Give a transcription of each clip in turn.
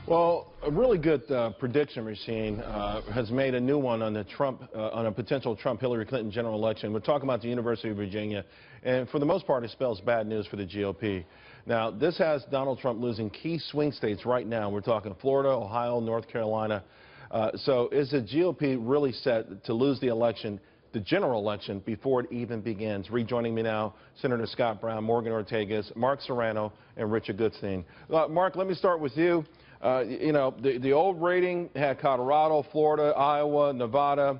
Well, a really good prediction machine has made a new one on the on a potential Trump-Hillary Clinton general election. We're talking about the University of Virginia, and for the most part, it spells bad news for the GOP. Now, this has Donald Trump losing key swing states right now. We're talking Florida, Ohio, North Carolina. So is the GOP really set to lose the election, the general election, before it even begins? Rejoining me now, Senator Scott Brown, Morgan Ortagus, Mark Serrano, and Richard Goodstein. Mark, let me start with you. You know, the old rating had Colorado, Florida, Iowa, Nevada,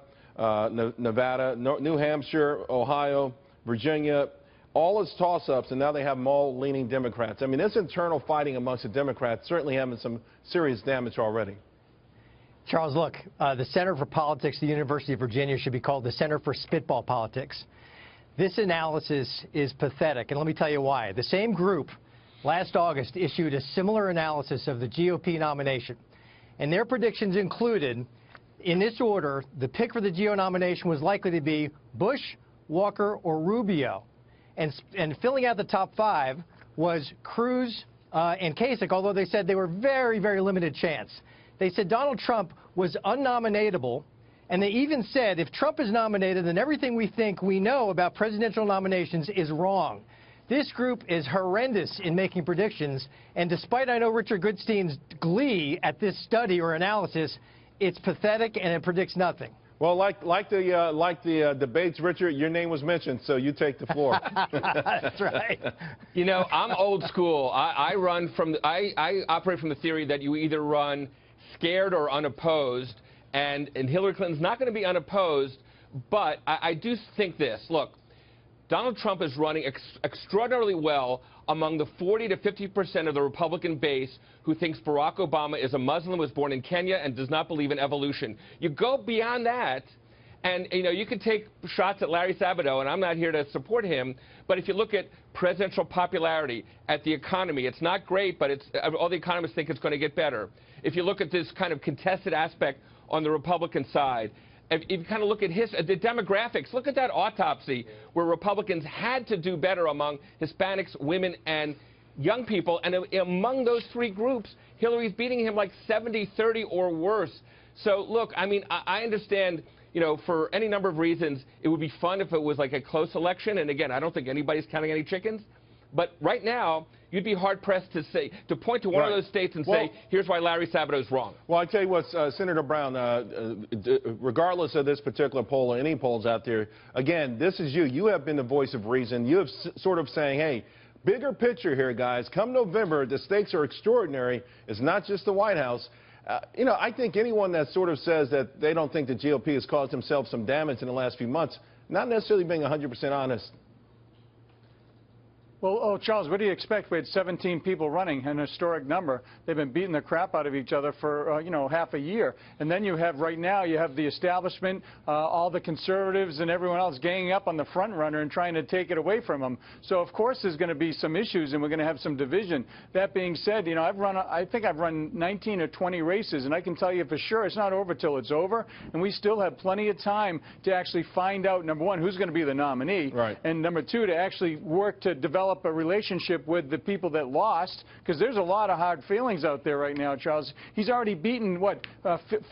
New Hampshire, Ohio, Virginia, all as toss-ups, and now they have them all leaning Democrats. I mean, this internal fighting amongst the Democrats certainly having some serious damage already. Charles, look, the Center for Politics at the University of Virginia should be called the Center for Spitball Politics. This analysis is pathetic, and let me tell you why. The same group last August issued a similar analysis of the GOP nomination, and their predictions included, in this order, the pick for the GO nomination was likely to be Bush, Walker, or Rubio. And filling out the top five was Cruz and Kasich, although they said they were very, very limited chance. They said Donald Trump was unnominatable, and they even said if Trump is nominated, then everything we think we know about presidential nominations is wrong. This group is horrendous in making predictions, and despite I know Richard Goodstein's glee at this study or analysis, it's pathetic and it predicts nothing. Well, like the debates, Richard, your name was mentioned, so you take the floor. That's right. You know, I'm old school. I operate from the theory that you either run scared or unopposed, and Hillary Clinton's not going to be unopposed, but I do think this. Look, Donald Trump is running extraordinarily well among the 40 to 50% of the Republican base who thinks Barack Obama is a Muslim, was born in Kenya, and does not believe in evolution. You go beyond that, and you know, you can take shots at Larry Sabato, and I'm not here to support him, but if you look at presidential popularity, at the economy, it's not great, but all the economists think it's going to get better. If you look at this kind of contested aspect on the Republican side, if you kind of look at the demographics, look at that autopsy where Republicans had to do better among Hispanics, women, and young people. And among those three groups, Hillary's beating him like 70-30 or worse. So, look, I mean, I understand, you know, for any number of reasons, it would be fun if it was like a close election. And, again, I don't think anybody's counting any chickens. But right now, you'd be hard-pressed to point to one of those states and say, here's why Larry Sabato's wrong. Well, I tell you what, Senator Brown, regardless of this particular poll or any polls out there, again, this is you. You have been the voice of reason. You have sort of saying, hey, bigger picture here, guys. Come November, the stakes are extraordinary. It's not just the White House. You know, I think anyone that sort of says that they don't think the GOP has caused themselves some damage in the last few months, not necessarily being 100% honest. Well, Charles, what do you expect? We had 17 people running, an historic number. They've been beating the crap out of each other for, you know, half a year. And then you have, right now, you have the establishment, all the conservatives and everyone else ganging up on the front runner and trying to take it away from them. So, of course, there's going to be some issues and we're going to have some division. That being said, you know, I think I've run 19 or 20 races, and I can tell you for sure it's not over till it's over. And we still have plenty of time to actually find out, number one, who's going to be the nominee. Right. And number two, to actually work to develop a relationship with the people that lost, because there's a lot of hard feelings out there right now, Charles. He's already beaten, what,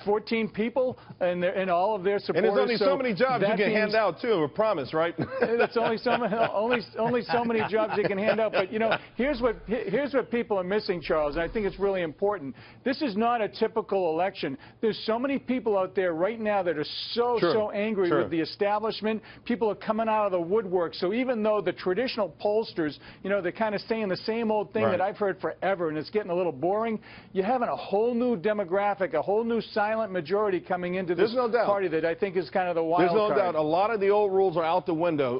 14 people and all of their supporters. And there's only so many jobs you can hand out, too, a promise, right? That's only so many jobs you can hand out. But, you know, here's what people are missing, Charles, and I think it's really important. This is not a typical election. There's so many people out there right now that are so angry with the establishment. People are coming out of the woodwork. So even though the traditional pollsters, you know, they're kind of saying the same old thing that I've heard forever, and it's getting a little boring, you're having a whole new demographic, a whole new silent majority coming into this party that I think is kind of the wild card. There's no doubt. A lot of the old rules are out the window.